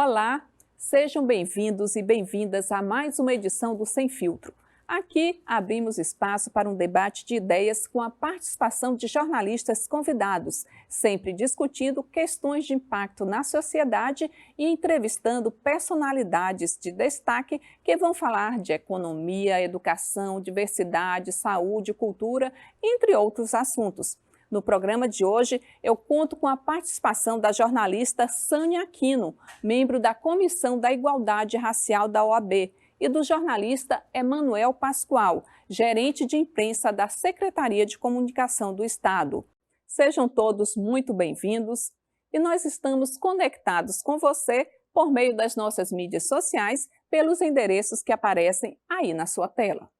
Olá, sejam bem-vindos e bem-vindas a mais uma edição do Sem Filtro. Aqui abrimos espaço para um debate de ideias com a participação de jornalistas convidados, sempre discutindo questões de impacto na sociedade e entrevistando personalidades de destaque que vão falar de economia, educação, diversidade, saúde, cultura, entre outros assuntos. No programa de hoje, eu conto com a participação da jornalista Sânia Aquino, membro da Comissão da Igualdade Racial da OAB, e do jornalista Emanuel Pascoal, gerente de imprensa da Secretaria de Comunicação do Estado. Sejam todos muito bem-vindos e nós estamos conectados com você por meio das nossas mídias sociais, pelos endereços que aparecem aí na sua tela.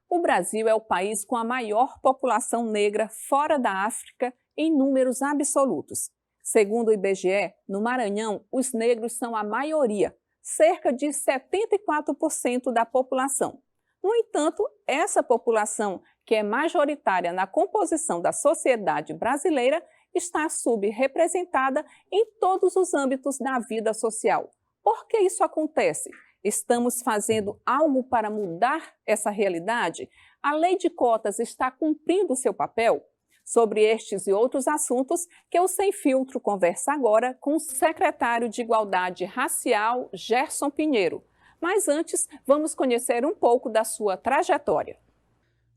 O Brasil é o país com a maior população negra fora da África em números absolutos. Segundo o IBGE, no Maranhão, os negros são a maioria, cerca de 74% da população. No entanto, essa população, que é majoritária na composição da sociedade brasileira, está subrepresentada em todos os âmbitos da vida social. Por que isso acontece? Estamos fazendo algo para mudar essa realidade? A lei de cotas está cumprindo seu papel? Sobre estes e outros assuntos que o Sem Filtro conversa agora com o secretário de Igualdade Racial, Gerson Pinheiro. Mas antes, vamos conhecer um pouco da sua trajetória.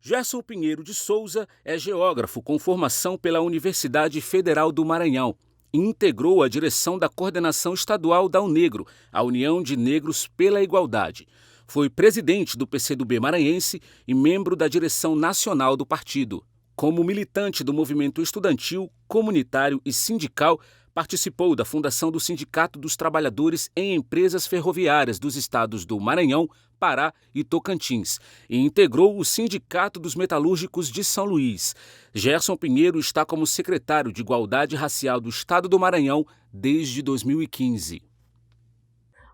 Gerson Pinheiro de Souza é geógrafo com formação pela Universidade Federal do Maranhão e integrou a direção da Coordenação Estadual da UNEGRO, a União de Negros pela Igualdade. Foi presidente do PCdoB maranhense e membro da direção nacional do partido. Como militante do movimento estudantil, comunitário e sindical, participou da fundação do Sindicato dos Trabalhadores em Empresas Ferroviárias dos estados do Maranhão, Pará e Tocantins e integrou o Sindicato dos Metalúrgicos de São Luís. Gerson Pinheiro está como secretário de Igualdade Racial do Estado do Maranhão desde 2015.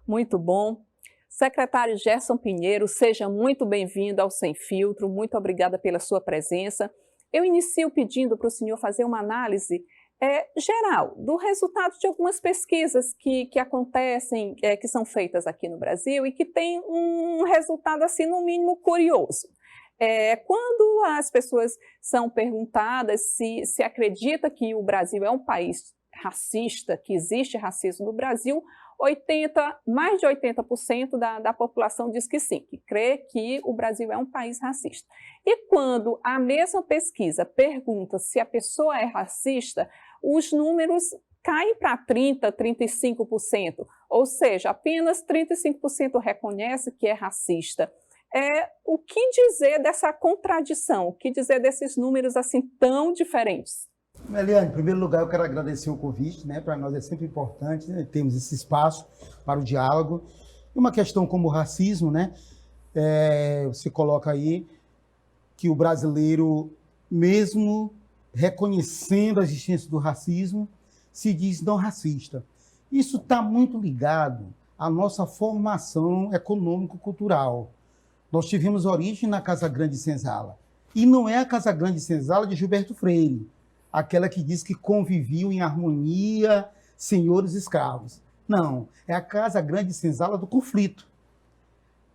Muito bom. Secretário Gerson Pinheiro, seja muito bem-vindo ao Sem Filtro. Muito obrigada pela sua presença. Eu inicio pedindo para o senhor fazer uma análise geral do resultado de algumas pesquisas que acontecem, que são feitas aqui no Brasil e que tem um resultado, assim, no mínimo curioso. Quando as pessoas são perguntadas se acredita que o Brasil é um país racista, que existe racismo no Brasil, mais de 80% da população diz que sim, que crê que o Brasil é um país racista. E quando a mesma pesquisa pergunta se a pessoa é racista, os números caem para 30%, 35%, ou seja, apenas 35% reconhece que é racista. O que dizer dessa contradição? O que dizer desses números assim tão diferentes? Eliane, em primeiro lugar, eu quero agradecer o convite, né? Para nós é sempre importante, né, termos esse espaço para o diálogo. E uma questão como o racismo, né? Você coloca aí que o brasileiro, mesmo reconhecendo a existência do racismo, se diz não racista. Isso está muito ligado à nossa formação econômico-cultural. Nós tivemos origem na Casa Grande Senzala. E não é a Casa Grande Senzala de Gilberto Freire, aquela que diz que conviviam em harmonia senhores e escravos. Não, é a Casa Grande Senzala do conflito.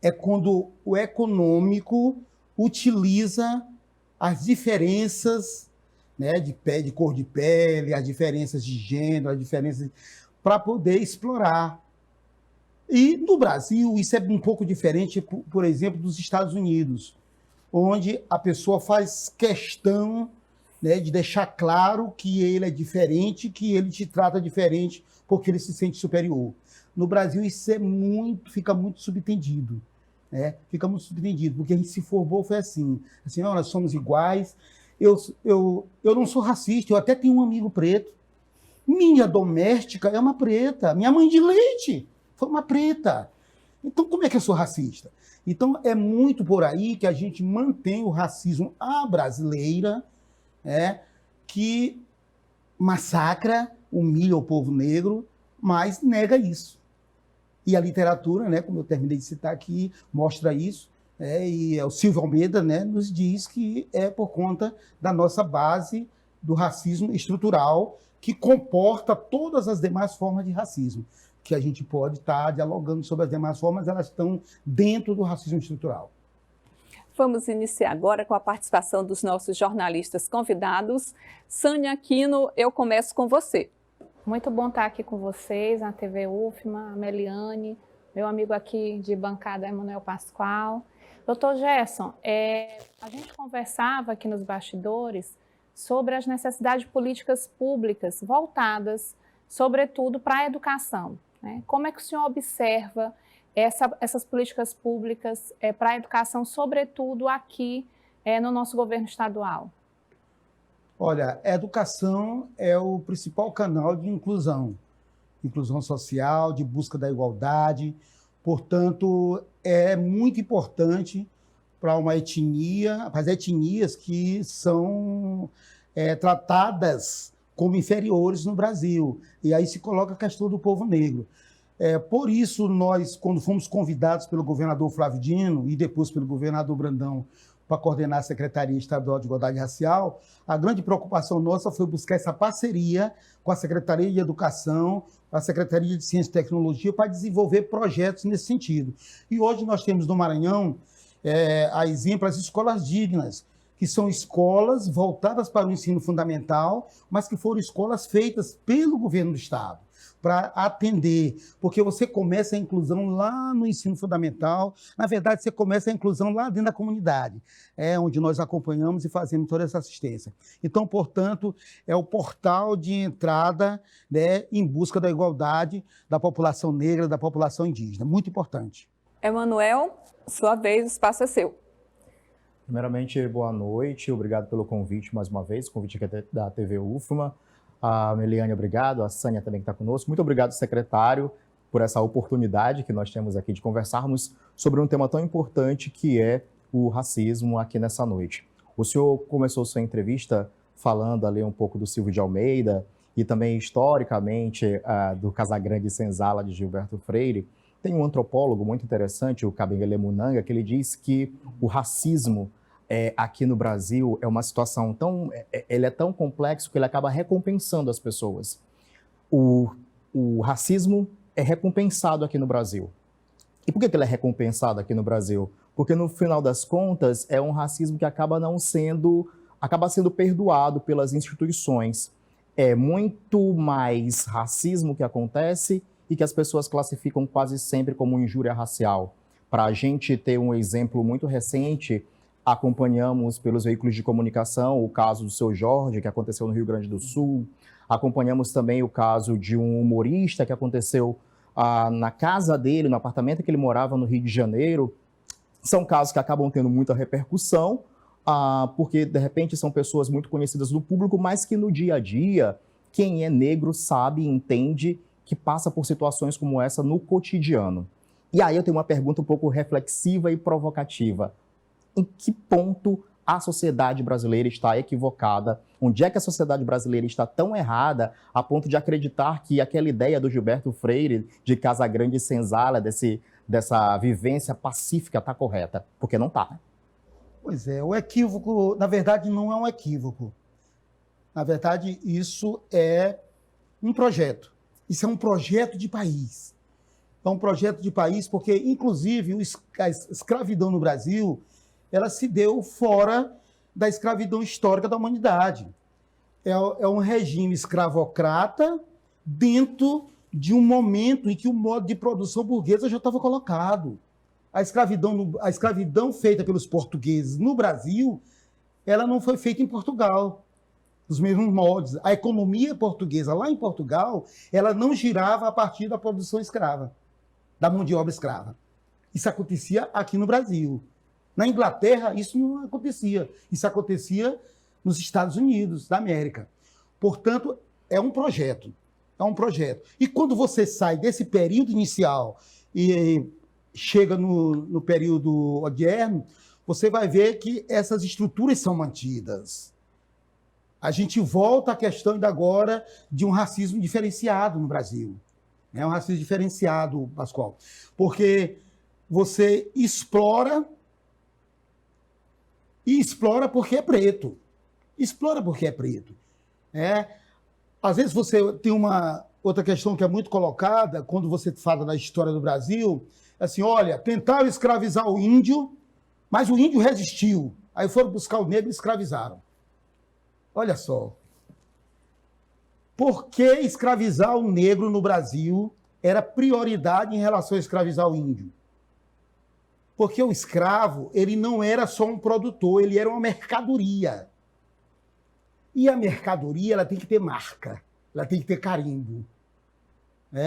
É quando o econômico utiliza as diferenças, né, de cor de pele, as diferenças de gênero, as diferenças para poder explorar. E no Brasil isso é um pouco diferente, por exemplo, dos Estados Unidos, onde a pessoa faz questão, né, de deixar claro que ele é diferente, que ele te trata diferente porque ele se sente superior. No Brasil isso fica muito subentendido, né? Fica muito subentendido, porque a gente se formou, foi assim, ó, nós somos iguais. Eu não sou racista, eu até tenho um amigo preto. Minha doméstica é uma preta, minha mãe de leite foi uma preta. Então como é que eu sou racista? Então é muito por aí que a gente mantém o racismo à brasileira, que massacra, humilha o povo negro, mas nega isso. E a literatura, né, como eu terminei de citar aqui, mostra isso, e o Silvio Almeida, né, nos diz que é por conta da nossa base do racismo estrutural, que comporta todas as demais formas de racismo. que a gente pode estar dialogando sobre as demais formas, elas estão dentro do racismo estrutural. Vamos iniciar agora com a participação dos nossos jornalistas convidados. Sânia Aquino, eu começo com você. Muito bom estar aqui com vocês, na TV UFMA, a Meliane, meu amigo aqui de bancada, Emanuel Pascoal. Doutor Gerson, a gente conversava aqui nos bastidores sobre as necessidades de políticas públicas voltadas, sobretudo, para a educação, né? Como é que o senhor observa essas políticas públicas para a educação, sobretudo aqui no nosso governo estadual? Olha, a educação é o principal canal de inclusão social, de busca da igualdade. Portanto, é muito importante para uma etnia, para as etnias que são tratadas como inferiores no Brasil. E aí se coloca a questão do povo negro. Por isso, nós, quando fomos convidados pelo governador Flávio Dino e depois pelo governador Brandão para coordenar a Secretaria Estadual de Igualdade Racial, a grande preocupação nossa foi buscar essa parceria com a Secretaria de Educação, a Secretaria de Ciência e Tecnologia, para desenvolver projetos nesse sentido. E hoje nós temos no Maranhão, a exemplo, as escolas dignas, que são escolas voltadas para o ensino fundamental, mas que foram escolas feitas pelo governo do Estado, para atender, porque você começa a inclusão lá no ensino fundamental, na verdade você começa a inclusão lá dentro da comunidade, onde nós acompanhamos e fazemos toda essa assistência. Então, portanto, é o portal de entrada, né, em busca da igualdade da população negra, da população indígena, muito importante. Emanuel, sua vez, o espaço é seu. Primeiramente, boa noite, obrigado pelo convite mais uma vez, convite aqui da TV UFMA. A Meliane, obrigado, a Sânia também que está conosco. Muito obrigado, secretário, por essa oportunidade que nós temos aqui de conversarmos sobre um tema tão importante que é o racismo aqui nessa noite. O senhor começou sua entrevista falando ali um pouco do Silvio de Almeida e também historicamente do Casagrande Senzala de Gilberto Freire. Tem um antropólogo muito interessante, o Kabengele Munanga, que ele diz que o racismo aqui no Brasil é uma situação tão... ele é tão complexo que ele acaba recompensando as pessoas. O racismo é recompensado aqui no Brasil. E por que ele é recompensado aqui no Brasil? Porque, no final das contas, é um racismo que acaba sendo perdoado pelas instituições. É muito mais racismo que acontece e que as pessoas classificam quase sempre como injúria racial. Para a gente ter um exemplo muito recente, acompanhamos pelos veículos de comunicação o caso do Seu Jorge, que aconteceu no Rio Grande do Sul. Acompanhamos também o caso de um humorista que aconteceu na casa dele, no apartamento que ele morava no Rio de Janeiro. São casos que acabam tendo muita repercussão, porque, de repente, são pessoas muito conhecidas do público, mas que no dia a dia, quem é negro sabe e entende que passa por situações como essa no cotidiano. E aí eu tenho uma pergunta um pouco reflexiva e provocativa. Em que ponto a sociedade brasileira está equivocada? Onde é que a sociedade brasileira está tão errada a ponto de acreditar que aquela ideia do Gilberto Freire, de Casagrande Senzala, dessa vivência pacífica, está correta? Porque não está. Pois é, o equívoco, na verdade, não é um equívoco. Na verdade, isso é um projeto. Isso é um projeto de país. É um projeto de país porque, inclusive, a escravidão no Brasil, ela se deu fora da escravidão histórica da humanidade. É um regime escravocrata dentro de um momento em que o modo de produção burguesa já estava colocado. A escravidão feita pelos portugueses no Brasil, ela não foi feita em Portugal, dos mesmos moldes. A economia portuguesa lá em Portugal, ela não girava a partir da produção escrava, da mão de obra escrava. Isso acontecia aqui no Brasil. Na Inglaterra, isso não acontecia. Isso acontecia nos Estados Unidos da América. Portanto, é um projeto. É um projeto. E quando você sai desse período inicial e chega no período odierno, você vai ver que essas estruturas são mantidas. A gente volta à questão ainda agora de um racismo diferenciado no Brasil. É um racismo diferenciado, Pascoal. Porque você explora e explora porque é preto. Explora porque é preto. Às vezes você tem outra questão que é muito colocada, quando você fala da história do Brasil, é assim, olha, tentaram escravizar o índio, mas o índio resistiu. Aí foram buscar o negro e escravizaram. Olha só. Por que escravizar o negro no Brasil era prioridade em relação a escravizar o índio? Porque o escravo, ele não era só um produtor, ele era uma mercadoria. E a mercadoria, ela tem que ter marca, ela tem que ter carimbo.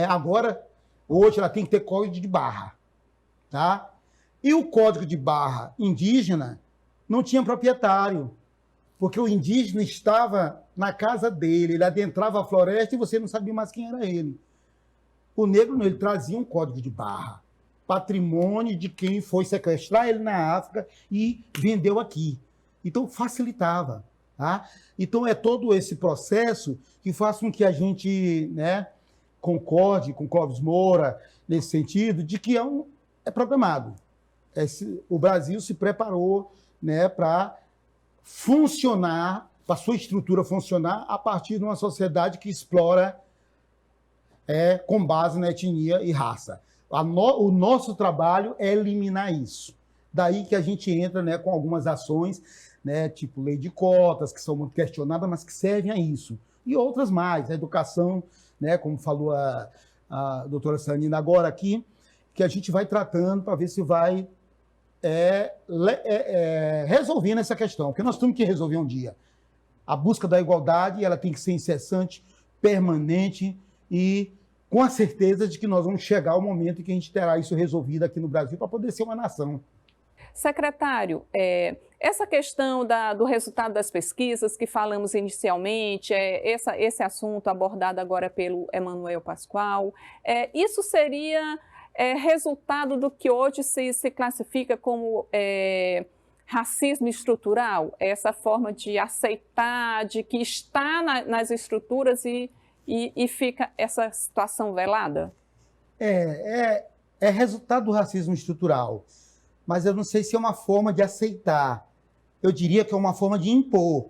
Agora, hoje, ela tem que ter código de barra. Tá? E o código de barra indígena não tinha proprietário, porque o indígena estava na casa dele, ele adentrava a floresta e você não sabia mais quem era ele. O negro não, ele trazia um código de barra, patrimônio de quem foi sequestrar ele na África e vendeu aqui. Então, facilitava. Tá? Então, é todo esse processo que faz com que a gente, concorde com Clóvis Moura, nesse sentido, de que é programado. O Brasil se preparou para funcionar, para sua estrutura funcionar a partir de uma sociedade que explora com base na etnia e raça. O nosso trabalho é eliminar isso. Daí que a gente entra com algumas ações, tipo lei de cotas, que são muito questionadas, mas que servem a isso. E outras mais, a educação, como falou a doutora Sanina agora aqui, que a gente vai tratando para ver se vai resolvendo essa questão, porque nós temos que resolver um dia. A busca da igualdade, ela tem que ser incessante, permanente e com a certeza de que nós vamos chegar ao momento em que a gente terá isso resolvido aqui no Brasil para poder ser uma nação. Secretário, essa questão do resultado das pesquisas que falamos inicialmente, esse assunto abordado agora pelo Emanuel Pascoal, isso seria resultado do que hoje se classifica como racismo estrutural? Essa forma de aceitar, de que está nas estruturas e fica essa situação velada? É resultado do racismo estrutural. Mas eu não sei se é uma forma de aceitar. Eu diria que é uma forma de impor.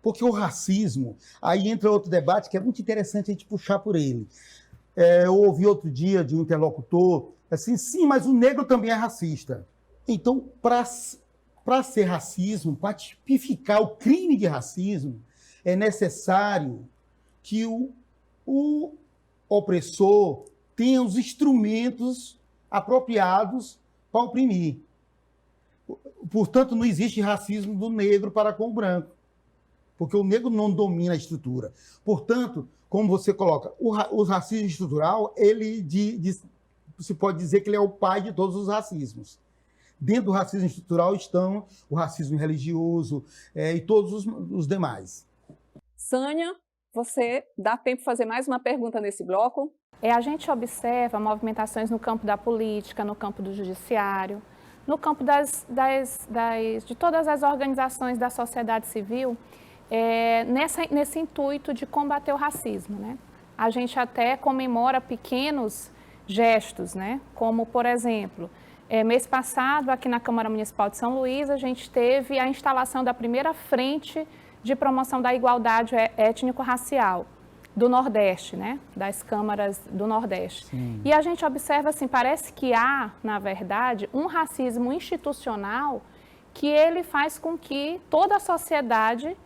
Porque o racismo, aí entra outro debate que é muito interessante a gente puxar por ele. Eu ouvi outro dia de um interlocutor, assim, sim, mas o negro também é racista. Então, para ser racismo, para tipificar o crime de racismo, é necessário que o opressor tenha os instrumentos apropriados para oprimir. Portanto, não existe racismo do negro para com o branco, porque o negro não domina a estrutura. Portanto, como você coloca, o racismo estrutural, se pode dizer que ele é o pai de todos os racismos. Dentro do racismo estrutural estão o racismo religioso e todos os demais. Sânia, você dá tempo de fazer mais uma pergunta nesse bloco? A gente observa movimentações no campo da política, no campo do judiciário, no campo de todas as organizações da sociedade civil, nesse intuito de combater o racismo, né? A gente até comemora pequenos gestos, né? Como, por exemplo, mês passado, aqui na Câmara Municipal de São Luís, a gente teve a instalação da primeira frente de promoção da igualdade étnico-racial do Nordeste, né? Das câmaras do Nordeste. Sim. E a gente observa, assim, parece que há, na verdade, um racismo institucional que ele faz com que toda a sociedade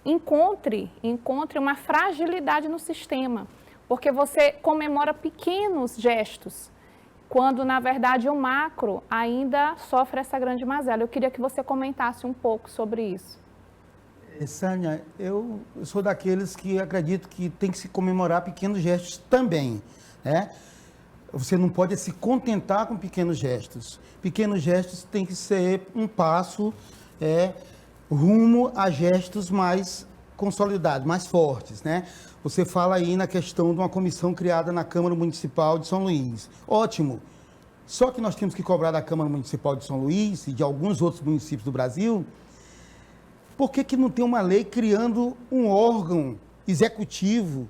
encontre uma fragilidade no sistema, porque você comemora pequenos gestos, quando, na verdade, o macro ainda sofre essa grande mazela. Eu queria que você comentasse um pouco sobre isso. Sânia, eu sou daqueles que acredito que tem que se comemorar pequenos gestos também, né? Você não pode se contentar com pequenos gestos. Pequenos gestos tem que ser um passo rumo a gestos mais consolidados, mais fortes, né? Você fala aí na questão de uma comissão criada na Câmara Municipal de São Luís. Ótimo. Só que nós temos que cobrar da Câmara Municipal de São Luís e de alguns outros municípios do Brasil. Por que não tem uma lei criando um órgão executivo,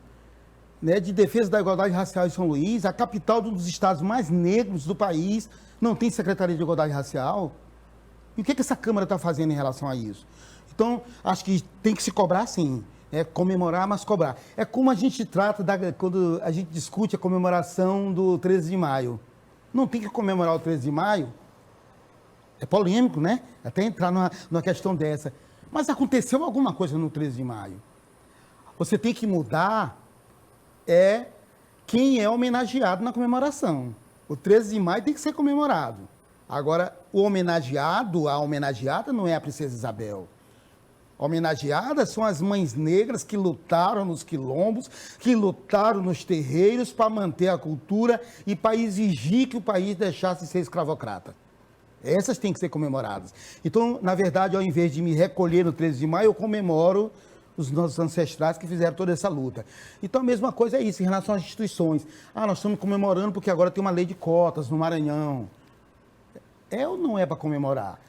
né, de defesa da igualdade racial em São Luís? A capital de um dos estados mais negros do país não tem Secretaria de Igualdade Racial? E o que essa Câmara está fazendo em relação a isso? Então, acho que tem que se cobrar, sim. É comemorar, mas cobrar. É como a gente trata quando a gente discute a comemoração do 13 de maio. Não tem que comemorar o 13 de maio. É polêmico, né? Até entrar numa questão dessa. Mas aconteceu alguma coisa no 13 de maio. Você tem que mudar quem é homenageado na comemoração. O 13 de maio tem que ser comemorado. Agora, o homenageado, a homenageada não é a princesa Isabel. Homenageadas são as mães negras que lutaram nos quilombos, que lutaram nos terreiros para manter a cultura e para exigir que o país deixasse de ser escravocrata. Essas têm que ser comemoradas. Então, na verdade, ao invés de me recolher no 13 de maio, eu comemoro os nossos ancestrais que fizeram toda essa luta. Então, a mesma coisa é isso, em relação às instituições. Nós estamos comemorando porque agora tem uma lei de cotas no Maranhão. É ou não é para comemorar?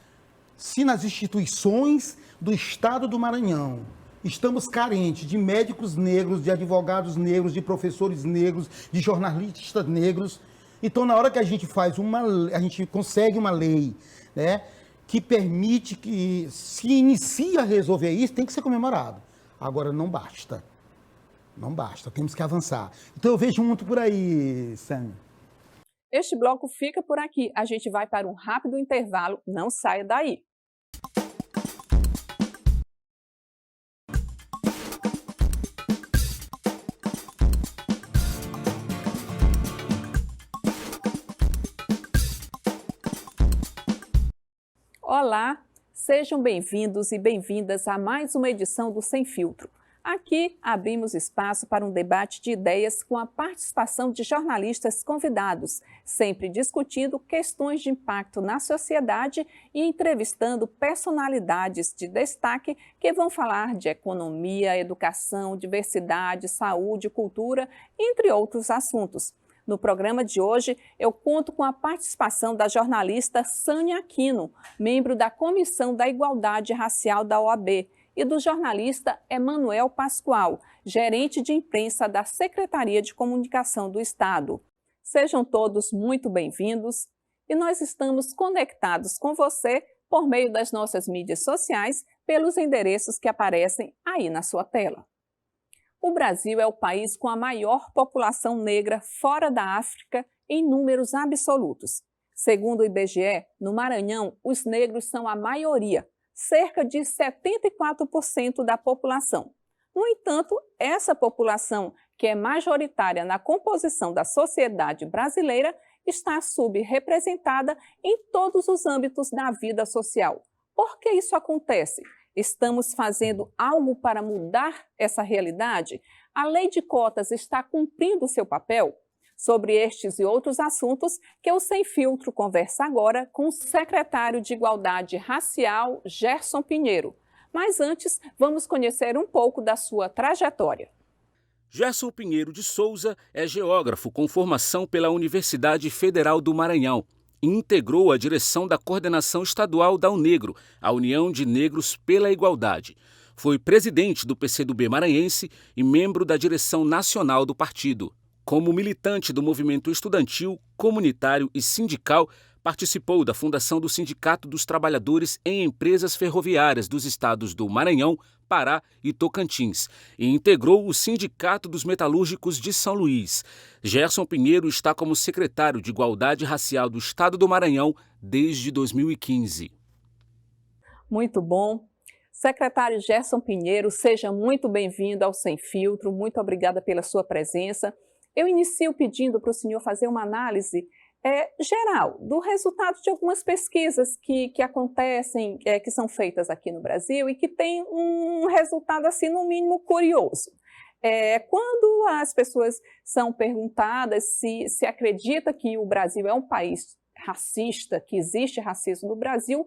Se nas instituições do Estado do Maranhão estamos carentes de médicos negros, de advogados negros, de professores negros, de jornalistas negros, então na hora que a gente a gente consegue uma lei, né, que permite que se inicie a resolver isso, tem que ser comemorado. Agora não basta. Não basta, temos que avançar. Então eu vejo muito por aí, Sânia. Este bloco fica por aqui. A gente vai para um rápido intervalo. Não saia daí. Olá, sejam bem-vindos e bem-vindas a mais uma edição do Sem Filtro. Aqui abrimos espaço para um debate de ideias com a participação de jornalistas convidados, sempre discutindo questões de impacto na sociedade e entrevistando personalidades de destaque que vão falar de economia, educação, diversidade, saúde, cultura, entre outros assuntos. No programa de hoje, eu conto com a participação da jornalista Sânia Aquino, membro da Comissão da Igualdade Racial da OAB, e do jornalista Emanuel Pascoal, gerente de imprensa da Secretaria de Comunicação do Estado. Sejam todos muito bem-vindos e nós estamos conectados com você por meio das nossas mídias sociais pelos endereços que aparecem aí na sua tela. O Brasil é o país com a maior população negra fora da África em números absolutos. Segundo o IBGE, no Maranhão, os negros são a maioria, cerca de 74% da população. No entanto, essa população, que é majoritária na composição da sociedade brasileira, está subrepresentada em todos os âmbitos da vida social. Por que isso acontece? Estamos fazendo algo para mudar essa realidade? A lei de cotas está cumprindo seu papel? Sobre estes e outros assuntos que o Sem Filtro conversa agora com o secretário de Igualdade Racial, Gerson Pinheiro. Mas antes, vamos conhecer um pouco da sua trajetória. Gerson Pinheiro de Souza é geógrafo com formação pela Universidade Federal do Maranhão e integrou a direção da coordenação estadual da UNEGRO, a União de Negros pela Igualdade. Foi presidente do PCdoB maranhense e membro da direção nacional do partido. Como militante do movimento estudantil, comunitário e sindical, participou da fundação do Sindicato dos Trabalhadores em Empresas Ferroviárias dos estados do Maranhão, Pará e Tocantins e integrou o Sindicato dos Metalúrgicos de São Luís. Gerson Pinheiro está como secretário de Igualdade Racial do Estado do Maranhão desde 2015. Muito bom. Secretário Gerson Pinheiro, seja muito bem-vindo ao Sem Filtro. Muito obrigada pela sua presença. Eu inicio pedindo para o senhor fazer uma análise geral do resultado de algumas pesquisas que acontecem, que são feitas aqui no Brasil e que tem um resultado, assim, no mínimo curioso. Quando as pessoas são perguntadas se acredita que o Brasil é um país racista, que existe racismo no Brasil,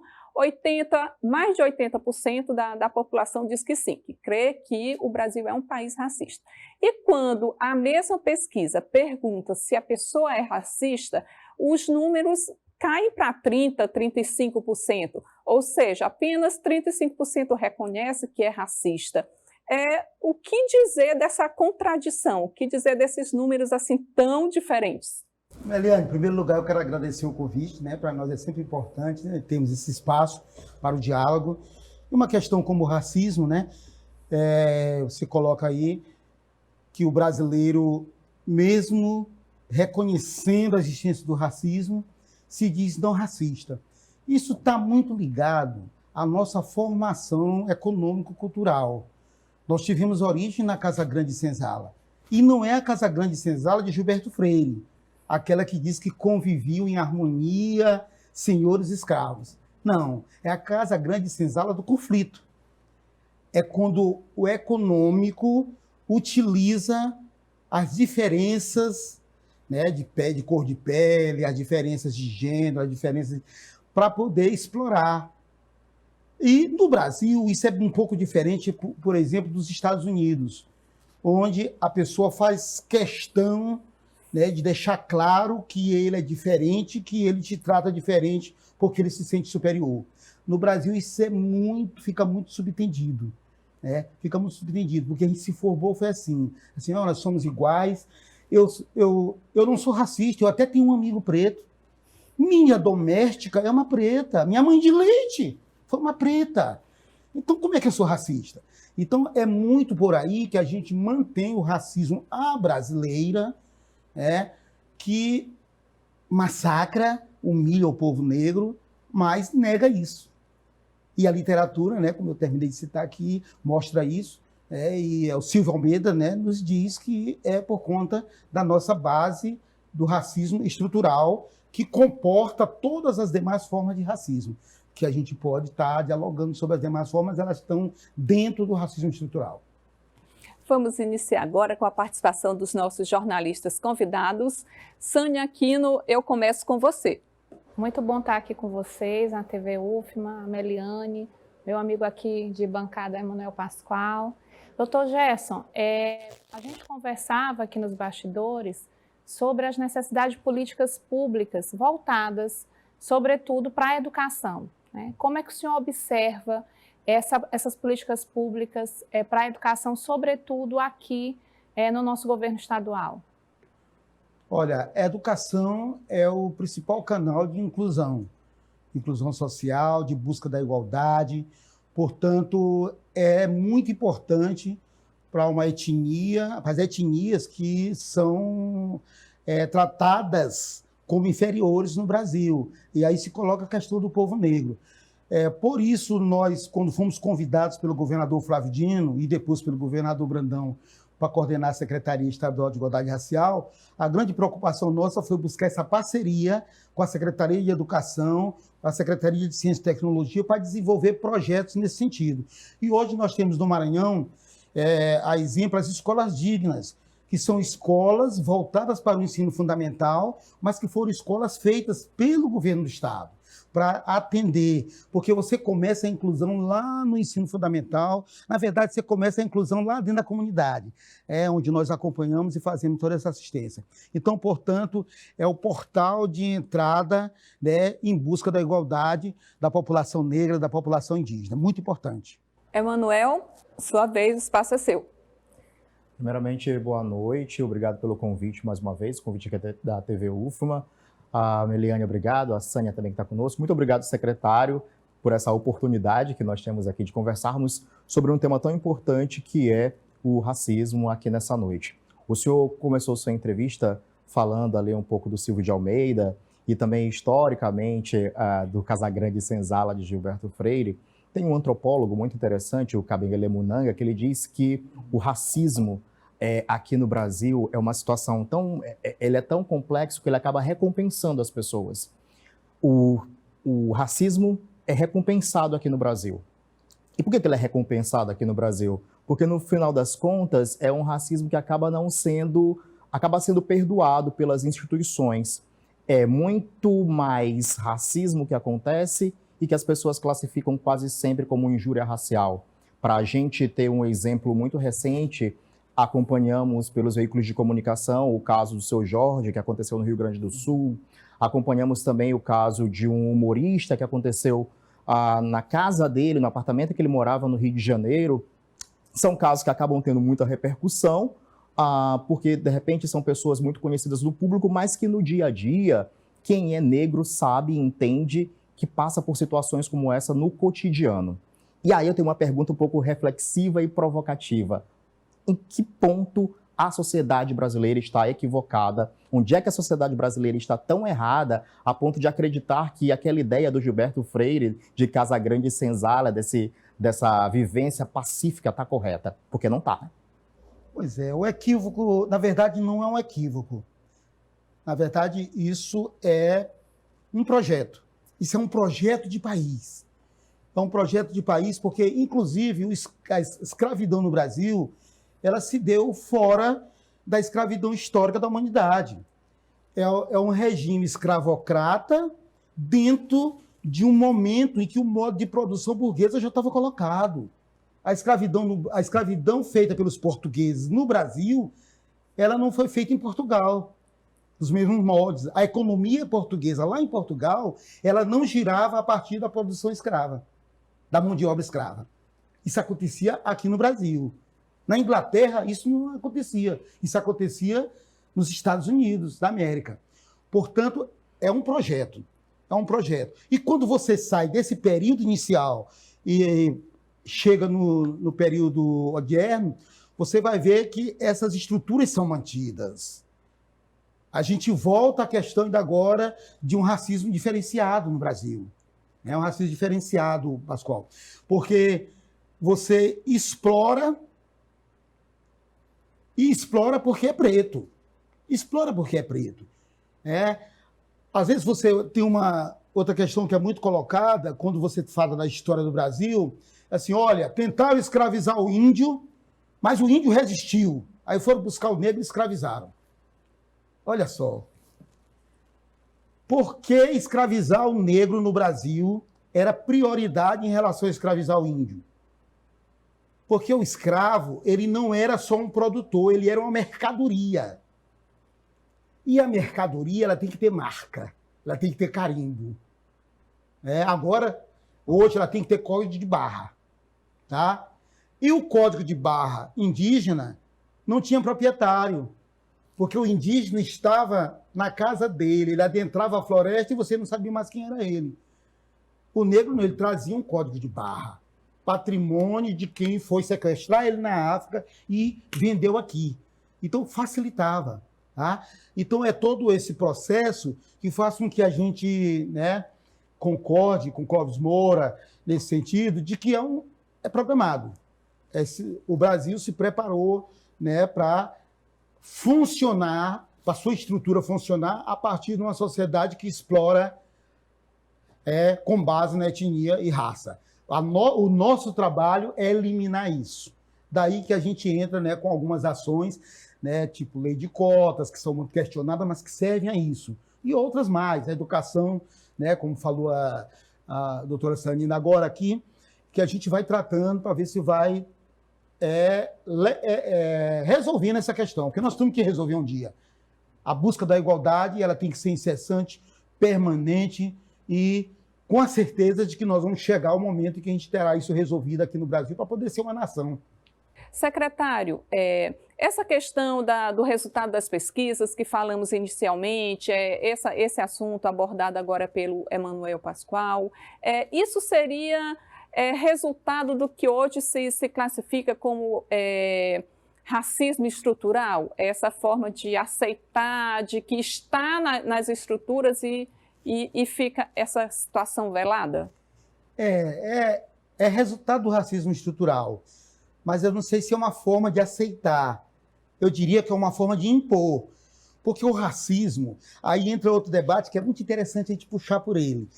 mais de 80% da população diz que sim, que crê que o Brasil é um país racista. E quando a mesma pesquisa pergunta se a pessoa é racista, os números caem para 30%, 35%, ou seja, apenas 35% reconhece que é racista. O que dizer dessa contradição? O que dizer desses números assim tão diferentes? Meliane, em primeiro lugar, eu quero agradecer o convite, né? Para nós é sempre importante, né, termos esse espaço para o diálogo. E uma questão como o racismo, né? Você coloca aí que o brasileiro, mesmo reconhecendo a existência do racismo, se diz não racista. Isso está muito ligado à nossa formação econômico-cultural. Nós tivemos origem na Casa Grande Senzala. E não é a Casa Grande Senzala de Gilberto Freire, aquela que diz que conviviam em harmonia senhores e escravos. Não, é a Casa Grande Senzala do conflito. É quando o econômico utiliza as diferenças, né, de cor de pele, as diferenças de gênero, as diferenças para poder explorar. E no Brasil isso é um pouco diferente, por exemplo, dos Estados Unidos, onde a pessoa faz questão, né, de deixar claro que ele é diferente, que ele te trata diferente porque ele se sente superior. No Brasil isso fica muito subtendido. Fica muito subtendido, porque a gente se formou, foi assim, nós somos iguais, eu não sou racista, eu até tenho um amigo preto, minha doméstica é uma preta, minha mãe de leite foi uma preta, então como é que eu sou racista? Então é muito por aí que a gente mantém o racismo à brasileira, que massacra, humilha o povo negro, mas nega isso. E a literatura, né, como eu terminei de citar aqui, mostra isso. E o Silvio Almeida, né, nos diz que é por conta da nossa base do racismo estrutural, que comporta todas as demais formas de racismo, que a gente pode estar dialogando sobre as demais formas, elas estão dentro do racismo estrutural. Vamos iniciar agora com a participação dos nossos jornalistas convidados. Sânia Aquino, eu começo com você. Muito bom estar aqui com vocês, na TV UFMA, a Meliane, meu amigo aqui de bancada, Emanuel Pascoal. Doutor Gerson, a gente conversava aqui nos bastidores sobre as necessidades de políticas públicas voltadas, sobretudo, para a educação. Como é que o senhor observa essas políticas públicas para a educação, sobretudo aqui no nosso governo estadual? Olha, a educação é o principal canal de inclusão social, de busca da igualdade. Portanto, é muito importante para uma etnia, para as etnias que são tratadas como inferiores no Brasil. E aí se coloca a questão do povo negro. Por isso, nós, quando fomos convidados pelo governador Flávio Dino e depois pelo governador Brandão para coordenar a Secretaria Estadual de Igualdade Racial, a grande preocupação nossa foi buscar essa parceria com a Secretaria de Educação, a Secretaria de Ciência e Tecnologia, para desenvolver projetos nesse sentido. E hoje nós temos no Maranhão, a exemplo, as escolas dignas, que são escolas voltadas para o ensino fundamental, mas que foram escolas feitas pelo governo do Estado, para atender, porque você começa a inclusão lá no ensino fundamental, na verdade você começa a inclusão lá dentro da comunidade, onde nós acompanhamos e fazemos toda essa assistência. Então, portanto, é o portal de entrada, né, em busca da igualdade da população negra, da população indígena, muito importante. Emanuel, sua vez, o espaço é seu. Primeiramente, boa noite, obrigado pelo convite mais uma vez, convite aqui da TV UFMA. A Meliane, obrigado, a Sânia também que está conosco. Muito obrigado, secretário, por essa oportunidade que nós temos aqui de conversarmos sobre um tema tão importante que é o racismo aqui nessa noite. O senhor começou sua entrevista falando ali um pouco do Silvio de Almeida e também historicamente do Casagrande Senzala de Gilberto Freire. Tem um antropólogo muito interessante, o Kabengele Munanga, que ele diz que o racismo aqui no Brasil é uma situação ele é tão complexo que ele acaba recompensando as pessoas. O racismo é recompensado aqui no Brasil. E por que ele é recompensado aqui no Brasil? Porque no final das contas é um racismo que acaba sendo perdoado pelas instituições. É muito mais racismo que acontece e que as pessoas classificam quase sempre como injúria racial. Para a gente ter um exemplo muito recente, acompanhamos pelos veículos de comunicação o caso do Seu Jorge, que aconteceu no Rio Grande do Sul. Acompanhamos também o caso de um humorista que aconteceu na casa dele, no apartamento que ele morava no Rio de Janeiro. São casos que acabam tendo muita repercussão, porque, de repente, são pessoas muito conhecidas do público, mas que no dia a dia, quem é negro sabe e entende que passa por situações como essa no cotidiano. E aí eu tenho uma pergunta um pouco reflexiva e provocativa. Em que ponto a sociedade brasileira está equivocada? Onde é que a sociedade brasileira está tão errada a ponto de acreditar que aquela ideia do Gilberto Freire, de Casa Grande e Senzala, dessa vivência pacífica, está correta? Porque não está, né? Pois é, o equívoco, na verdade, não é um equívoco. Na verdade, isso é um projeto. Isso é um projeto de país. É um projeto de país porque, inclusive, a escravidão no Brasil, ela se deu fora da escravidão histórica da humanidade. É um regime escravocrata dentro de um momento em que o modo de produção burguesa já estava colocado. A escravidão feita pelos portugueses no Brasil, ela não foi feita em Portugal, nos mesmos moldes. A economia portuguesa lá em Portugal, ela não girava a partir da produção escrava, da mão de obra escrava. Isso acontecia aqui no Brasil. Na Inglaterra, isso não acontecia. Isso acontecia nos Estados Unidos da América. Portanto, é um projeto. É um projeto. E quando você sai desse período inicial e chega no período odierno, você vai ver que essas estruturas são mantidas. A gente volta à questão ainda agora de um racismo diferenciado no Brasil. É um racismo diferenciado, Pascoal, porque você explora e explora porque é preto. Explora porque é preto. Às vezes você tem uma outra questão que é muito colocada quando você fala da história do Brasil, assim, olha, tentaram escravizar o índio, mas o índio resistiu. Aí foram buscar o negro e escravizaram. Olha só. Por que escravizar o negro no Brasil era prioridade em relação a escravizar o índio? Porque o escravo, ele não era só um produtor, ele era uma mercadoria. E a mercadoria, ela tem que ter marca, ela tem que ter carimbo. Agora, hoje, ela tem que ter código de barra. Tá? E o código de barra indígena não tinha proprietário, porque o indígena estava na casa dele, ele adentrava a floresta e você não sabia mais quem era ele. O negro, não, ele trazia um código de barra, patrimônio de quem foi sequestrar ele na África e vendeu aqui. Então, facilitava. Tá? Então, é todo esse processo que faz com que a gente, concorde com Clóvis Moura, nesse sentido, de que é programado. O Brasil se preparou para funcionar, para a sua estrutura funcionar a partir de uma sociedade que explora com base na etnia e raça. O nosso trabalho é eliminar isso. Daí que a gente entra com algumas ações, tipo lei de cotas, que são muito questionadas, mas que servem a isso. E outras mais, a educação, como falou a doutora Sanina agora aqui, que a gente vai tratando para ver se vai resolvendo essa questão, porque nós temos que resolver um dia. A busca da igualdade, ela tem que ser incessante, permanente e com a certeza de que nós vamos chegar ao momento em que a gente terá isso resolvido aqui no Brasil para poder ser uma nação. Secretário, essa questão do resultado das pesquisas que falamos inicialmente, esse assunto abordado agora pelo Emanuel Pascoal, isso seria resultado do que hoje se classifica como racismo estrutural? Essa forma de aceitar, de que está nas estruturas e fica essa situação velada? É resultado do racismo estrutural. Mas eu não sei se é uma forma de aceitar. Eu diria que é uma forma de impor. Porque o racismo, aí entra outro debate que é muito interessante a gente puxar por ele.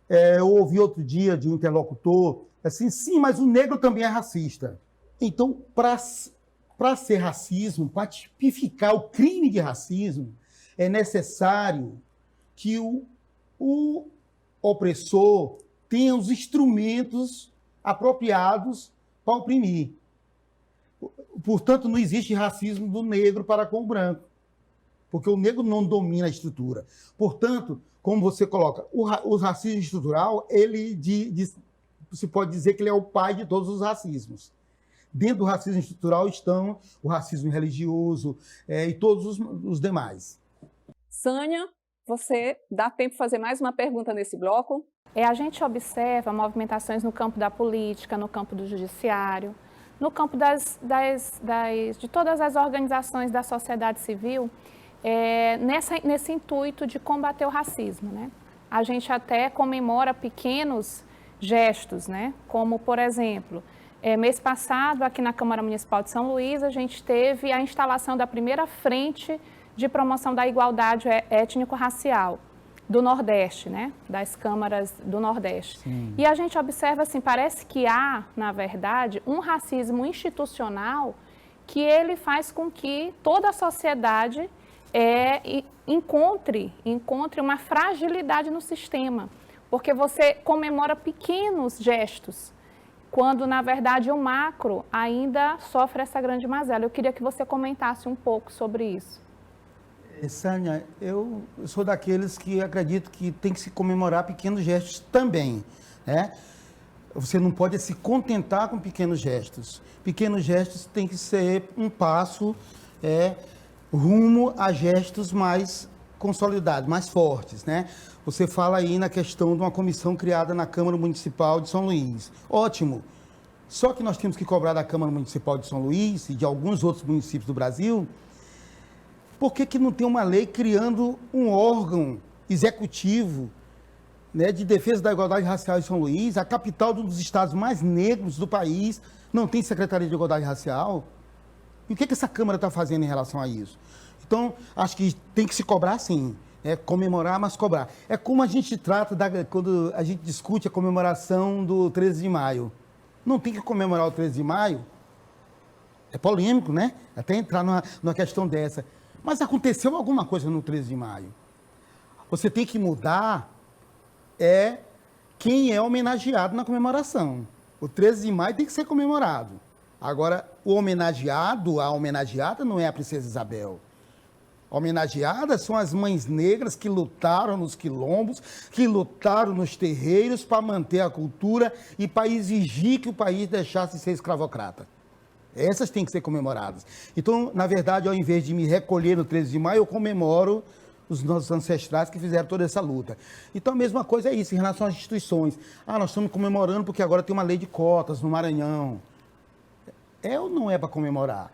Eu ouvi outro dia de um interlocutor, assim, sim, mas o negro também é racista. Então, para ser racismo, para tipificar o crime de racismo, é necessário que o opressor tenha os instrumentos apropriados para oprimir. Portanto, não existe racismo do negro para com o branco, porque o negro não domina a estrutura. Portanto, como você coloca, o racismo estrutural, se pode dizer que ele é o pai de todos os racismos. Dentro do racismo estrutural estão o racismo religioso e todos os demais. Sânia? Você dá tempo de fazer mais uma pergunta nesse bloco? A gente observa movimentações no campo da política, no campo do judiciário, no campo de todas as organizações da sociedade civil, nesse intuito de combater o racismo, né? A gente até comemora pequenos gestos, né? Como, por exemplo, mês passado, aqui na Câmara Municipal de São Luís, a gente teve a instalação da primeira frente de promoção da igualdade étnico-racial do Nordeste, né? Das câmaras do Nordeste. Sim. E a gente observa, assim, parece que há, na verdade, um racismo institucional que ele faz com que toda a sociedade encontre uma fragilidade no sistema, porque você comemora pequenos gestos, quando, na verdade, o macro ainda sofre essa grande mazela. Eu queria que você comentasse um pouco sobre isso. Sânia, eu sou daqueles que acredito que tem que se comemorar pequenos gestos também, né? Você não pode se contentar com pequenos gestos. Pequenos gestos tem que ser um passo rumo a gestos mais consolidados, mais fortes, né? Você fala aí na questão de uma comissão criada na Câmara Municipal de São Luís. Ótimo. Só que nós temos que cobrar da Câmara Municipal de São Luís e de alguns outros municípios do Brasil. Por que não tem uma lei criando um órgão executivo, né, de defesa da igualdade racial em São Luís, a capital de um dos estados mais negros do país, não tem Secretaria de Igualdade Racial? E o que essa Câmara está fazendo em relação a isso? Então, acho que tem que se cobrar sim, comemorar, mas cobrar. É como a gente trata quando a gente discute a comemoração do 13 de maio. Não tem que comemorar o 13 de maio? É polêmico, né? Até entrar numa questão dessa. Mas aconteceu alguma coisa no 13 de maio. Você tem que mudar quem é homenageado na comemoração. O 13 de maio tem que ser comemorado. Agora, o homenageado, a homenageada não é a Princesa Isabel. Homenageadas são as mães negras que lutaram nos quilombos, que lutaram nos terreiros para manter a cultura e para exigir que o país deixasse de ser escravocrata. Essas têm que ser comemoradas. Então, na verdade, ao invés de me recolher no 13 de maio, eu comemoro os nossos ancestrais que fizeram toda essa luta. Então, a mesma coisa é isso, em relação às instituições. Nós estamos comemorando porque agora tem uma lei de cotas no Maranhão. É ou não é para comemorar?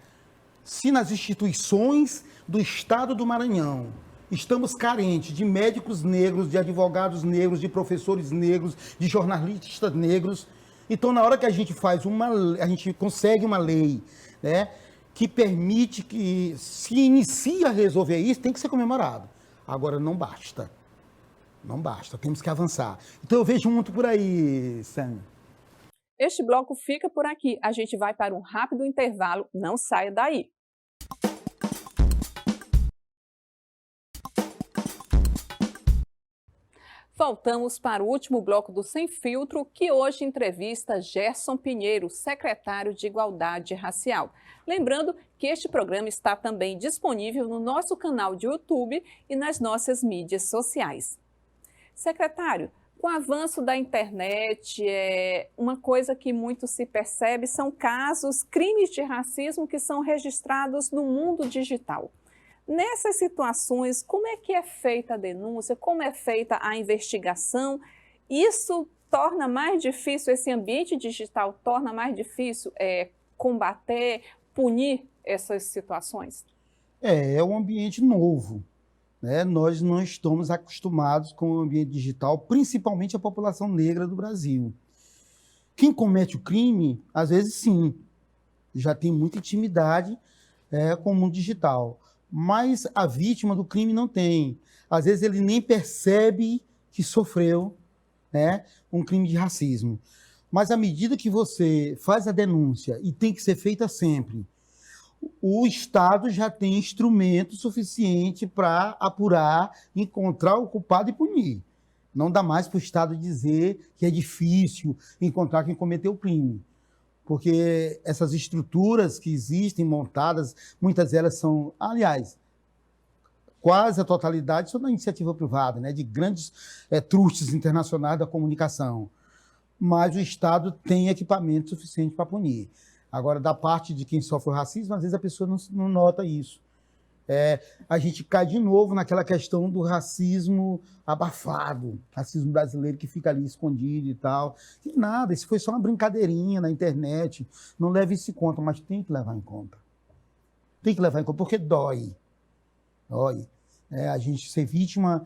Se nas instituições do Estado do Maranhão estamos carentes de médicos negros, de advogados negros, de professores negros, de jornalistas negros, então, na hora que a gente a gente consegue uma lei, né, que permite que se inicie a resolver isso, tem que ser comemorado. Agora, não basta. Não basta, temos que avançar. Então, eu vejo muito por aí, Sânia. Este bloco fica por aqui. A gente vai para um rápido intervalo. Não saia daí. Voltamos para o último bloco do Sem Filtro, que hoje entrevista Gerson Pinheiro, secretário de Igualdade Racial. Lembrando que este programa está também disponível no nosso canal de YouTube e nas nossas mídias sociais. Secretário, com o avanço da internet, uma coisa que muito se percebe são crimes de racismo que são registrados no mundo digital. Nessas situações, como é que é feita a denúncia, como é feita a investigação? Isso torna mais difícil, esse ambiente digital torna mais difícil combater, punir essas situações? É um ambiente novo, né? Nós não estamos acostumados com o ambiente digital, principalmente a população negra do Brasil. Quem comete o crime, às vezes sim, já tem muita intimidade com o mundo digital. Mas a vítima do crime não tem. Às vezes ele nem percebe que sofreu, né, um crime de racismo. Mas à medida que você faz a denúncia, e tem que ser feita sempre, o Estado já tem instrumento suficiente para apurar, encontrar o culpado e punir. Não dá mais para o Estado dizer que é difícil encontrar quem cometeu o crime. Porque essas estruturas que existem montadas, muitas delas são, aliás, quase a totalidade são da iniciativa privada, né, de grandes trustes internacionais da comunicação. Mas o Estado tem equipamento suficiente para punir. Agora, da parte de quem sofre o racismo, às vezes a pessoa não nota isso. a gente cai de novo naquela questão do racismo abafado, racismo brasileiro que fica ali escondido e tal. E nada, isso foi só uma brincadeirinha na internet. Não leve isso em conta, mas tem que levar em conta. Tem que levar em conta, porque dói. Dói. A gente ser vítima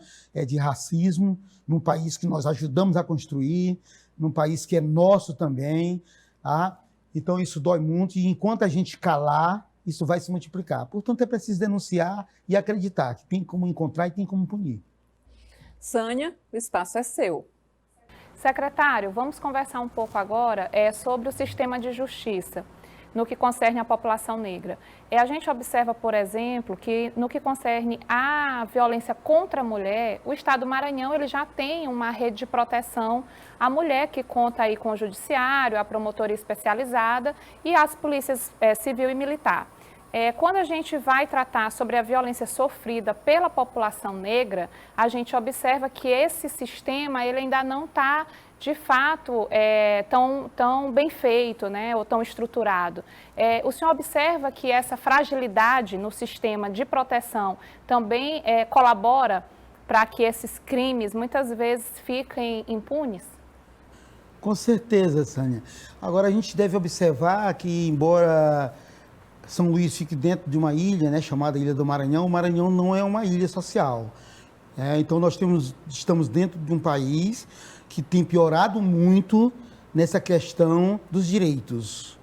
de racismo num país que nós ajudamos a construir, num país que é nosso também. Tá? Então isso dói muito e enquanto a gente calar, isso vai se multiplicar. Portanto, é preciso denunciar e acreditar que tem como encontrar e tem como punir. Sânia, o espaço é seu. Secretário, vamos conversar um pouco agora sobre o sistema de justiça, no que concerne à população negra. A gente observa, por exemplo, que no que concerne à violência contra a mulher, o Estado do Maranhão ele já tem uma rede de proteção à mulher que conta aí com o judiciário, a promotoria especializada e as polícias civil e militar. Quando a gente vai tratar sobre a violência sofrida pela população negra, a gente observa que esse sistema ele ainda não está, de fato, tão bem feito, né, ou tão estruturado. O senhor observa que essa fragilidade no sistema de proteção também colabora para que esses crimes muitas vezes fiquem impunes? Com certeza, Sânia. Agora, a gente deve observar que, embora São Luís fique dentro de uma ilha, né, chamada Ilha do Maranhão, o Maranhão não é uma ilha social. Então, nós estamos dentro de um país que tem piorado muito nessa questão dos direitos,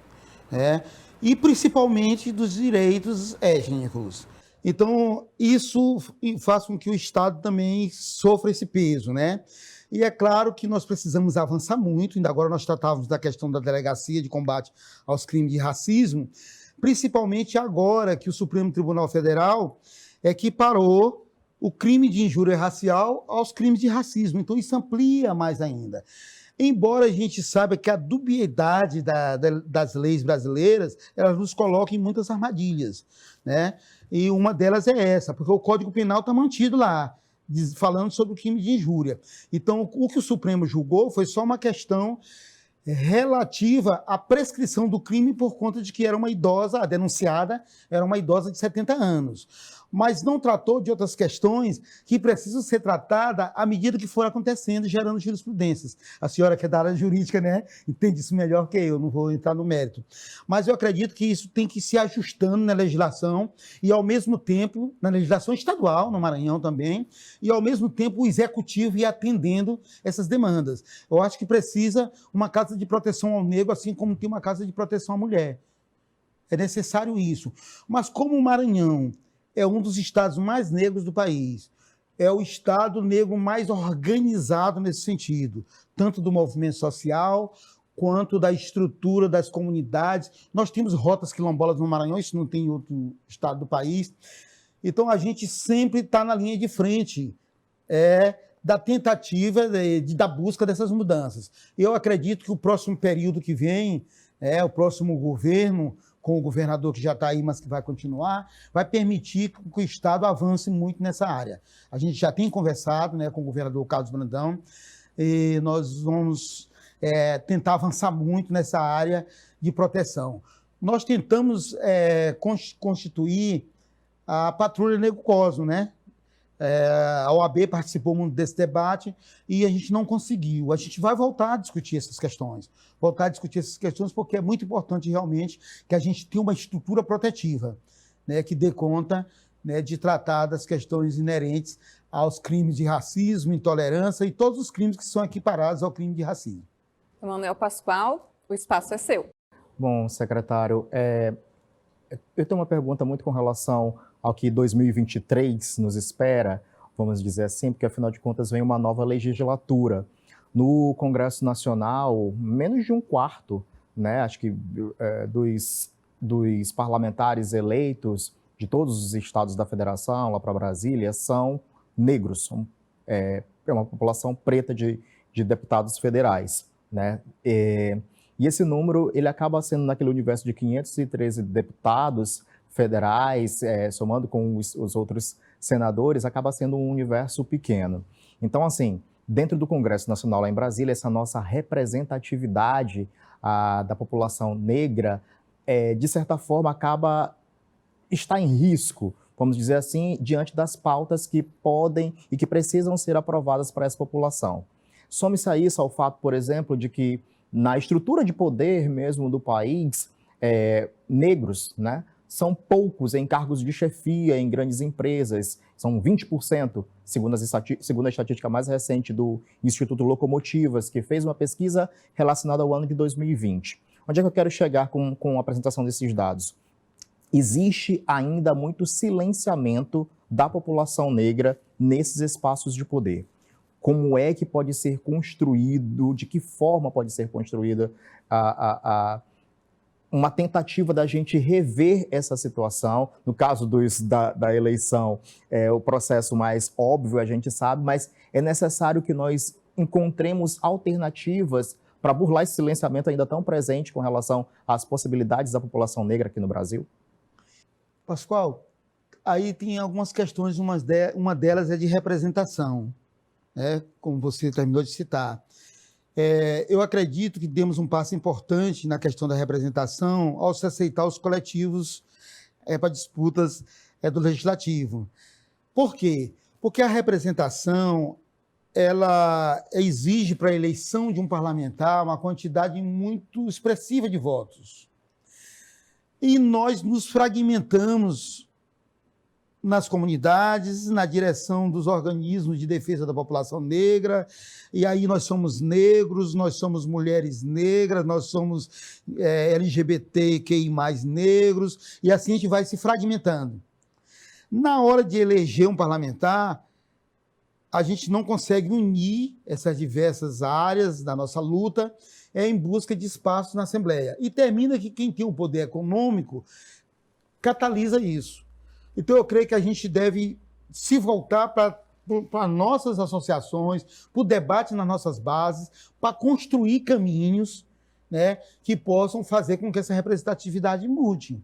e principalmente dos direitos étnicos. Então, isso faz com que o Estado também sofra esse peso, né? E é claro que nós precisamos avançar muito, ainda agora nós tratávamos da questão da Delegacia de Combate aos Crimes de Racismo, principalmente agora que o Supremo Tribunal Federal equiparou o crime de injúria racial aos crimes de racismo. Então, isso amplia mais ainda. Embora a gente saiba que a dubiedade das leis brasileiras, elas nos colocam em muitas armadilhas, né? E uma delas é essa, porque o Código Penal está mantido lá, falando sobre o crime de injúria. Então, o que o Supremo julgou foi só uma questão relativa à prescrição do crime por conta de que era uma idosa, a denunciada era uma idosa de 70 anos. Mas não tratou de outras questões que precisam ser tratadas à medida que for acontecendo, gerando jurisprudências. A senhora que é da área jurídica, né, entende isso melhor que eu, não vou entrar no mérito. Mas eu acredito que isso tem que ir se ajustando na legislação e, ao mesmo tempo, na legislação estadual, no Maranhão também, e, ao mesmo tempo, o executivo ir atendendo essas demandas. Eu acho que precisa uma casa de proteção ao negro, assim como tem uma casa de proteção à mulher. É necessário isso. Mas como o Maranhão é um dos estados mais negros do país, é o estado negro mais organizado nesse sentido, tanto do movimento social quanto da estrutura das comunidades. Nós temos rotas quilombolas no Maranhão, isso não tem em outro estado do país. Então, a gente sempre está na linha de frente da tentativa da busca dessas mudanças. Eu acredito que o próximo período que vem, o próximo governo, com o governador que já está aí, mas que vai continuar, vai permitir que o Estado avance muito nessa área. A gente já tem conversado, né, com o governador Carlos Brandão, e nós vamos tentar avançar muito nessa área de proteção. Nós tentamos constituir a Patrulha Negro Cosmo, né? A OAB participou muito desse debate e a gente não conseguiu. A gente vai voltar a discutir essas questões. Porque é muito importante realmente que a gente tenha uma estrutura protetiva, né, que dê conta, né, de tratar das questões inerentes aos crimes de racismo, intolerância e todos os crimes que são equiparados ao crime de racismo. Emanuel Pascoal, o espaço é seu. Bom, secretário, eu tenho uma pergunta muito com relação ao que 2023 nos espera, vamos dizer assim, porque afinal de contas vem uma nova legislatura. No Congresso Nacional, menos de um quarto, né, acho que dos parlamentares eleitos de todos os estados da federação, lá para Brasília, são negros, é uma população preta de deputados federais, né? E esse número ele acaba sendo naquele universo de 513 deputados federais, somando com os outros senadores, acaba sendo um universo pequeno. Então, assim, dentro do Congresso Nacional lá em Brasília, essa nossa representatividade da população negra, de certa forma, está em risco, vamos dizer assim, diante das pautas que podem e que precisam ser aprovadas para essa população. Some-se a isso ao fato, por exemplo, de que na estrutura de poder mesmo do país, negros, né, são poucos em cargos de chefia em grandes empresas, são 20%, segundo a estatística mais recente do Instituto Locomotivas, que fez uma pesquisa relacionada ao ano de 2020. Onde é que eu quero chegar com a apresentação desses dados? Existe ainda muito silenciamento da população negra nesses espaços de poder. Como é que pode ser construído, de que forma pode ser construída uma tentativa da gente rever essa situação? No caso da eleição, o processo mais óbvio, a gente sabe, mas é necessário que nós encontremos alternativas para burlar esse silenciamento ainda tão presente com relação às possibilidades da população negra aqui no Brasil? Pascoal, aí tem algumas questões, uma delas é de representação, né, como você terminou de citar. Eu acredito que demos um passo importante na questão da representação ao se aceitar os coletivos para disputas do Legislativo. Por quê? Porque a representação ela exige para a eleição de um parlamentar uma quantidade muito expressiva de votos. E nós nos fragmentamos nas comunidades, na direção dos organismos de defesa da população negra, e aí nós somos negros, nós somos mulheres negras, nós somos LGBTQI+, negros, e assim a gente vai se fragmentando. Na hora de eleger um parlamentar, a gente não consegue unir essas diversas áreas da nossa luta em busca de espaço na Assembleia. E termina que quem tem o poder econômico catalisa isso. Então, eu creio que a gente deve se voltar para nossas associações, para o debate nas nossas bases, para construir caminhos, né, que possam fazer com que essa representatividade mude.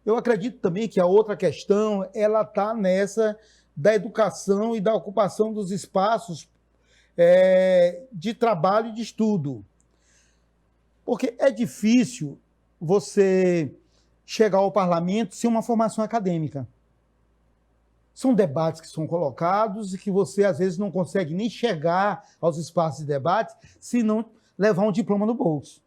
Eu acredito também que a outra questão ela está nessa da educação e da ocupação dos espaços de trabalho e de estudo. Porque é difícil você chegar ao parlamento sem uma formação acadêmica. São debates que são colocados e que você, às vezes, não consegue nem chegar aos espaços de debate se não levar um diploma no bolso.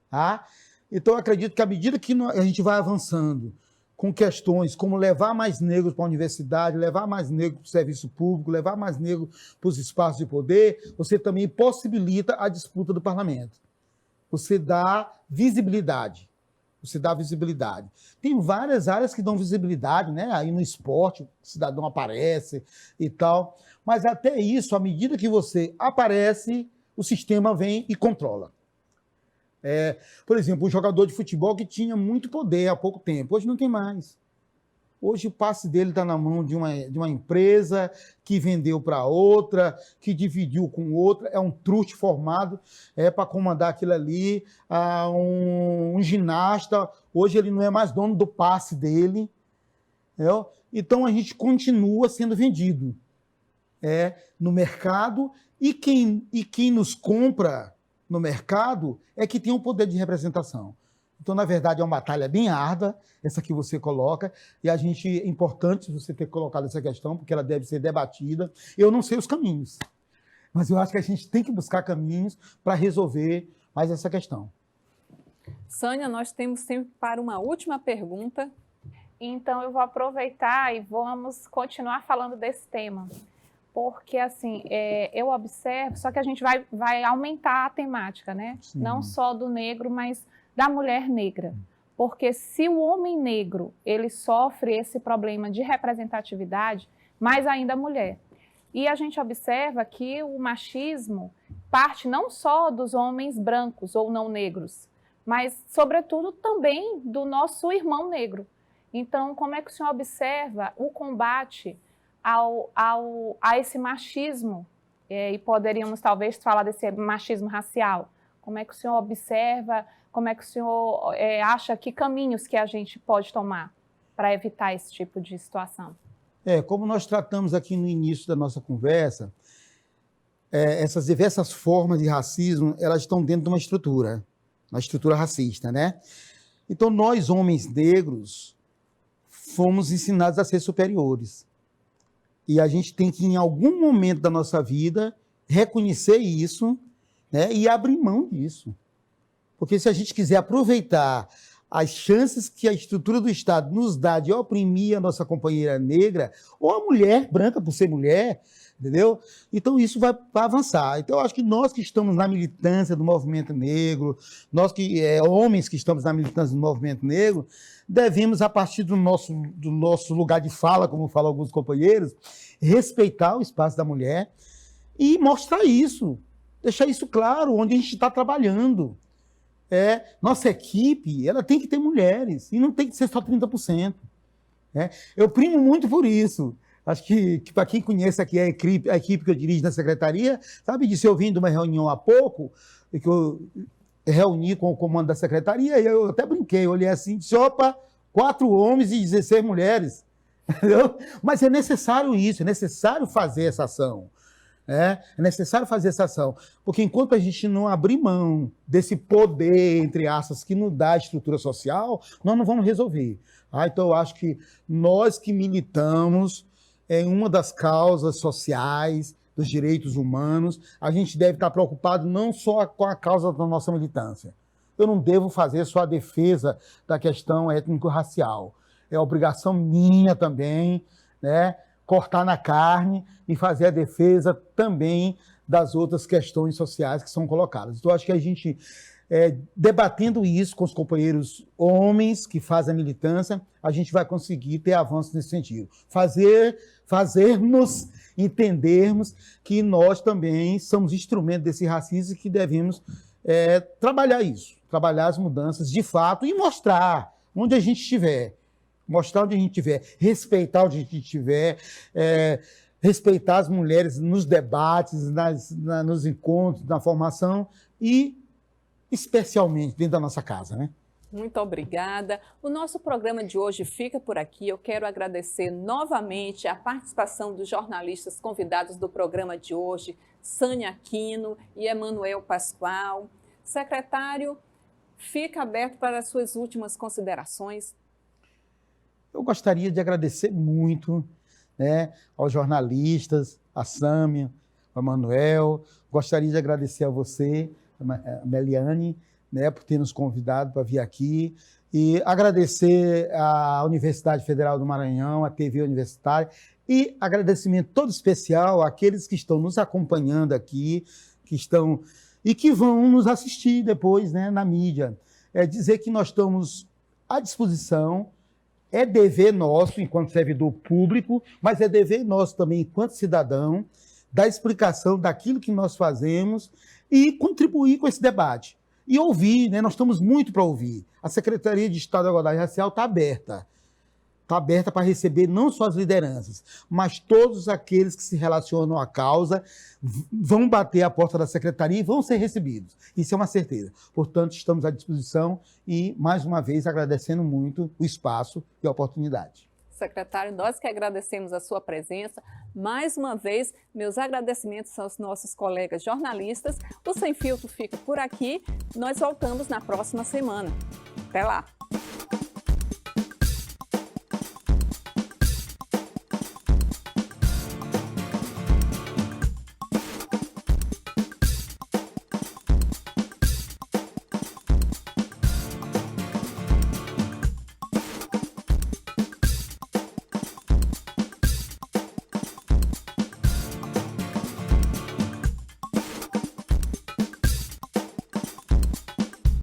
Tá? Então, eu acredito que, à medida que a gente vai avançando com questões como levar mais negros para a universidade, levar mais negros para o serviço público, levar mais negros para os espaços de poder, você também possibilita a disputa do parlamento. Você dá visibilidade. Você dá visibilidade. Tem várias áreas que dão visibilidade, né? Aí no esporte, o cidadão aparece e tal. Mas até isso, à medida que você aparece, o sistema vem e controla. Por exemplo, um jogador de futebol que tinha muito poder há pouco tempo, hoje não tem mais. Hoje o passe dele está na mão de uma empresa que vendeu para outra, que dividiu com outra, é um truste formado para comandar aquilo ali, um ginasta, hoje ele não é mais dono do passe dele. Entendeu? Então a gente continua sendo vendido no mercado e quem nos compra no mercado é que tem um poder de representação. Então, na verdade, é uma batalha bem árdua, essa que você coloca, e é importante você ter colocado essa questão, porque ela deve ser debatida. Eu não sei os caminhos, mas eu acho que a gente tem que buscar caminhos para resolver mais essa questão. Sânia, nós temos tempo para uma última pergunta. Então, eu vou aproveitar e vamos continuar falando desse tema. Porque, assim, eu observo, só que a gente vai aumentar a temática, né? Sim. Não só do negro, mas da mulher negra, porque se o homem negro ele sofre esse problema de representatividade, mais ainda a mulher. E a gente observa que o machismo parte não só dos homens brancos ou não negros, mas, sobretudo, também do nosso irmão negro. Então, como é que o senhor observa o combate a esse machismo? E poderíamos, talvez, falar desse machismo racial. Como é que o senhor observa, como é que o senhor acha que caminhos que a gente pode tomar para evitar esse tipo de situação? Como nós tratamos aqui no início da nossa conversa, essas diversas formas de racismo, elas estão dentro de uma estrutura racista, né? Então, nós, homens negros, fomos ensinados a ser superiores. E a gente tem que, em algum momento da nossa vida, reconhecer isso, né, e abrir mão disso. Porque se a gente quiser aproveitar as chances que a estrutura do Estado nos dá de oprimir a nossa companheira negra, ou a mulher branca por ser mulher, entendeu? Então isso vai avançar. Então eu acho que nós que estamos na militância do movimento negro, nós que homens que estamos na militância do movimento negro, devemos, a partir do nosso lugar de fala, como falam alguns companheiros, respeitar o espaço da mulher e mostrar isso, deixar isso claro, onde a gente está trabalhando. Nossa equipe, ela tem que ter mulheres, e não tem que ser só 30%. Eu primo muito por isso. Acho que para quem conhece aqui a equipe que eu dirijo na secretaria, sabe disso, eu vim de uma reunião há pouco, que eu reuni com o comando da secretaria, e eu até brinquei, eu olhei assim, disse, opa, 4 homens e 16 mulheres. Entendeu? Mas é necessário isso, é necessário fazer essa ação. É necessário fazer essa ação, porque enquanto a gente não abrir mão desse poder, entre aspas, que nos dá a estrutura social, nós não vamos resolver. Então eu acho que nós que militamos em uma das causas sociais, dos direitos humanos, a gente deve estar preocupado não só com a causa da nossa militância. Eu não devo fazer só a defesa da questão étnico-racial. É obrigação minha também, né, cortar na carne e fazer a defesa também das outras questões sociais que são colocadas. Então, acho que a gente, debatendo isso com os companheiros homens que fazem a militância, a gente vai conseguir ter avanços nesse sentido. Fazermos entendermos que nós também somos instrumentos desse racismo e que devemos trabalhar isso, trabalhar as mudanças de fato e mostrar onde a gente estiver. Mostrar onde a gente estiver, respeitar onde a gente estiver, respeitar as mulheres nos debates, nos encontros, na formação e, especialmente, dentro da nossa casa, né? Muito obrigada. O nosso programa de hoje fica por aqui. Eu quero agradecer novamente a participação dos jornalistas convidados do programa de hoje, Sânia Aquino e Emanuel Pascoal. Secretário, fica aberto para as suas últimas considerações. Eu gostaria de agradecer muito, né, aos jornalistas, a Sâmia, ao Emanuel. Gostaria de agradecer a você, a Meliane, né, por ter nos convidado para vir aqui. E agradecer à Universidade Federal do Maranhão, à TV Universitária. E agradecimento todo especial àqueles que estão nos acompanhando aqui, que estão e que vão nos assistir depois, né, na mídia. Dizer que nós estamos à disposição. É dever nosso, enquanto servidor público, mas é dever nosso também, enquanto cidadão, dar explicação daquilo que nós fazemos e contribuir com esse debate. E ouvir, né? Nós estamos muito para ouvir. A Secretaria de Estado da Igualdade Racial está aberta. Está aberta para receber não só as lideranças, mas todos aqueles que se relacionam à causa vão bater a porta da Secretaria e vão ser recebidos. Isso é uma certeza. Portanto, estamos à disposição e, mais uma vez, agradecendo muito o espaço e a oportunidade. Secretário, nós que agradecemos a sua presença. Mais uma vez, meus agradecimentos aos nossos colegas jornalistas. O Sem Filtro fica por aqui. Nós voltamos na próxima semana. Até lá!